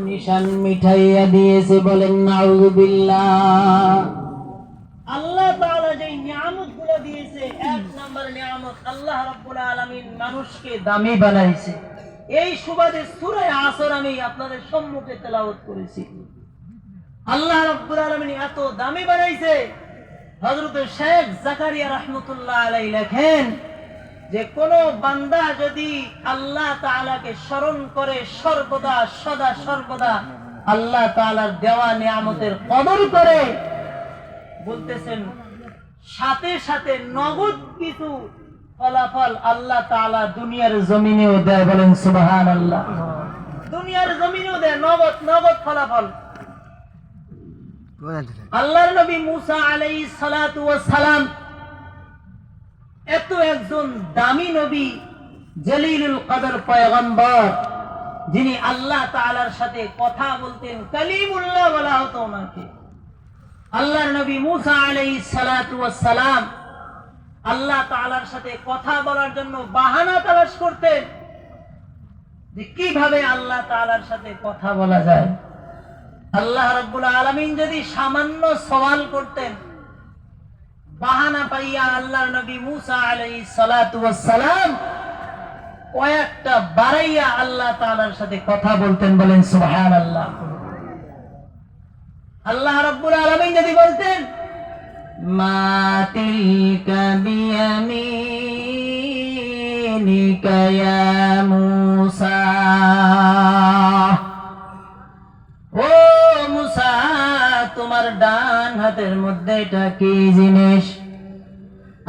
নিশান মিঠাইয়া দিয়েছে, বলেন নাউযুবিল্লাহ। আল্লাহ তাআলা যে নিয়ামতগুলো দিয়েছে, এক নম্বর নিয়ামত আল্লাহ রাব্বুল আলামিন মানুষকে দামি বানাইছে। এই সুবাদে সূরা আসর আমি আপনাদের সম্মুখে তেলাওয়াত করেছি। আল্লাহ রাব্বুল আলামিন এত দামি বানাইছে, হযরত শেখ জাকারিয়া রাহমাতুল্লাহ আলাইহি লেখেন যে কোন বান্দা যদি আল্লাহ তাআলাকে স্মরণ করে সর্বদা সদা সর্বদা আল্লাহ তাআলার দেওয়া নিয়ামতের কদর করে, বলতেছেন সাথে সাথে নগদ কিছু ফলাফল আল্লাহ তাআলা দুনিয়ার জমিনেও দেয়, বলেন সুবহানাল্লাহ। দুনিয়ার জমিনেও দেয় নগদ নগদ ফলাফল। আল্লাহর নবী মুসা আলাইহিস সালাতু ওয়াস সালাম এত একজন দামি নবী, জলিলুল কদর পয়গম্বর, যিনি আল্লাহ তাআলার সাথে কথা বলতেন, কালিমুল্লাহ বলা হতো ওনাকে। আল্লাহর নবী মুসা আলাইহিস সালাতু ওয়াস সালাম আল্লাহ তাআলার সাথে কথা বলার জন্য বাহানা তালাশ করতেন যে কিভাবে আল্লাহ তাআলার সাথে কথা বলা যায়। আল্লাহ রাব্বুল আলামিন যদি সামান্য সওয়াল করতেন, বাহানা পাইয়া আল্লাহর নবী মুসা আলাইহিস সালাতু ওয়াস সালাম কয়েকটা বাড়াইয়া আল্লাহ তাআলার সাথে কথা বলতেন, বলেন সুবহানাল্লাহ। আল্লাহ রাব্বুল আলামিন যদি বলতেন মা তিলকা বিয়ামিনিকা ইয়া মুসা, ও মুসা তোমার ডান হাতের মধ্যে এটা কি জিনিস?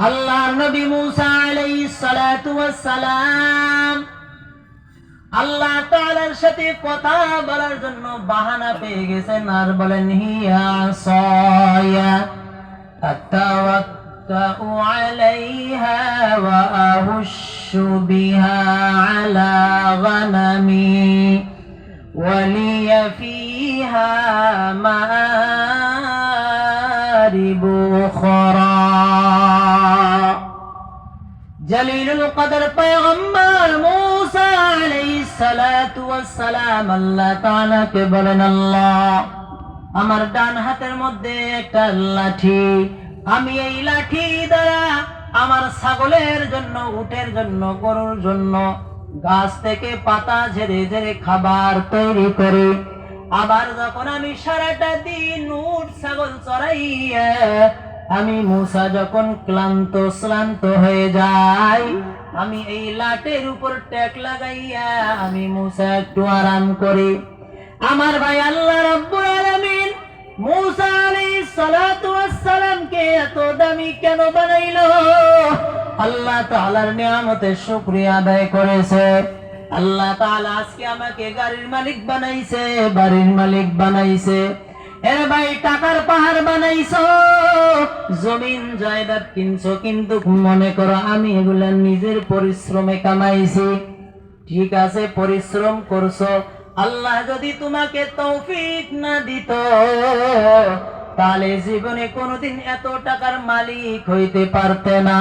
আল্লাহর নবী মুসা আলাইহিস সালাতু ওয়াস সালাম আল্লাহ তাআলার সাথে কথা বলার জন্য বাহানা পেয়ে গেছেন, আর বলেন হিয়া সায়া আতাওয়াক্কাউ আলাইহা ওয়া আহুশু বিহা আলা গনামি ওয়ালিয়া ফিহা মাআরিবু উখরা। জলিলুল কদর পয়গম্বর মুসা আলাইহিস সালাতু ওয়াস সালাম আল্লাহ তাআলাকে বলেন, আল্লাহ আমার ডান হাতের মধ্যে একটা লাঠি, আমি এই লাঠি দ্বারা আমার ছাগলের জন্য, উটের জন্য, গরুর জন্য গাছ থেকে পাতা ঝেড়ে ঝেড়ে খাবার তৈরি করি। আবার যখন আমি সারাটা দিন উট ছাগল চড়াইয়া আমি মুসা যখন ক্লান্ত হয়ে যাই, আমি এই লাঠের উপর টেক লাগাইয়া আমি মুসা একটু আরাম করি। আমার ভাই আল্লাহ রাব্বুল আলামিন মুসা আলাইহিস সালাতু ওয়াস সালামকে এত দামি কেন বানাইলো? আল্লাহ তাআলার নিয়ামতের শুকরিয়া আদায় করেছে। আল্লাহ তাআলা আজকে আমাকে গাড়ির মালিক বানাইছে, বাড়ির মালিক বানাইছে। এর ভাই টাকার পাহাড় বানাইছো, জমিন জায়দাদ কিনছো, কিন্তু মনে করো আমি এগুলা নিজের পরিশ্রমে কামাইছি। ঠিক আছে, পরিশ্রম করছো, আল্লাহ যদি তোমাকে তৌফিক না দিত তাহলে জীবনে কোনোদিন এত টাকার মালিক হইতে পারতে না।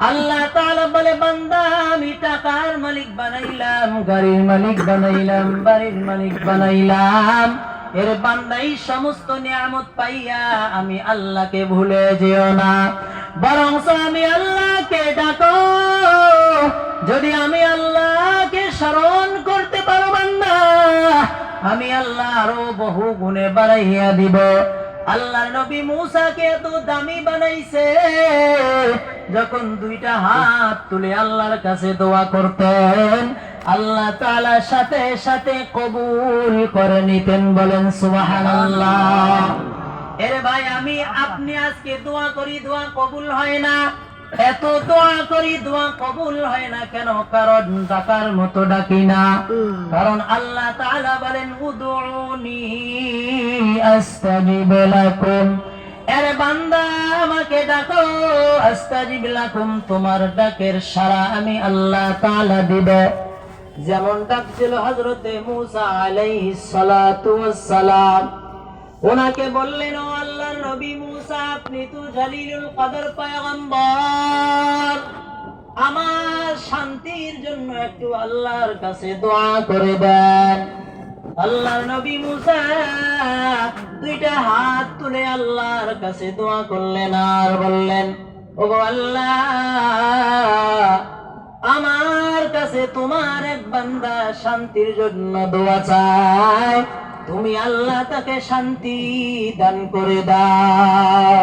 আল্লাহ তাআলা বলে, বান্দা আমি টাকার মালিক বানাইলাম, গাড়ির মালিক বানাইলাম, বাড়ির মালিক বানাইলাম, এর বান্দাই সমস্ত নিয়ামত পাইয়া আমি আল্লাহকে ভুলে যেও না, বরং আমি আল্লাহকে ডাকো। যদি আমি আল্লাহকে স্মরণ করতে পারো বান্দা, আমি আল্লাহ আরো বহু গুণে বাড়াইয়া দিব। আল্লাহর নবী মুসাকে এত দামি বানাইছে, যখন দুইটা হাত তুলে আল্লাহর কাছে দোয়া করতেন, আল্লাহ তাআলা সাথে সাথে কবুল করে নিতেন, বলেন সুবহানাল্লাহ। এর ভাই আমি আপনি আজকে দোয়া করি, দোয়া কবুল হয় না। এত দোয়া করি, দোয়া কবুল হয় না কেন? কারণ ডাকার মতো ডাকি না। কারণ আল্লাহ তাআলা বলেন উদউনি আস্তাজিব লাকুম, এর বান্দা আমাকে ডাকো, আস্তাজিব লাকুম, তোমার ডাকের সাড়া আমি আল্লাহ তাআলা দিব। যেমন ডাকছিল হযরতে মুসা আলাইহিস সালাতু ওয়াস সালাম, ওনাকে বললেন, ও আল্লাহর নবী মুসা, আপনি তো জলিলুল কদর পয়গম্বর, আমার শান্তির জন্য একটু আল্লাহর কাছে দোয়া করে দেন। আল্লাহর নবী মুসা দুইটা হাত তুলে আল্লাহর কাছে দোয়া করলেন আর বললেন, ওগো আল্লাহ, আমার কাছে তোমার এক বান্দা শান্তির জন্য দোয়া চায়, তুমি আল্লাহ তাকে শান্তি দান করে দাও।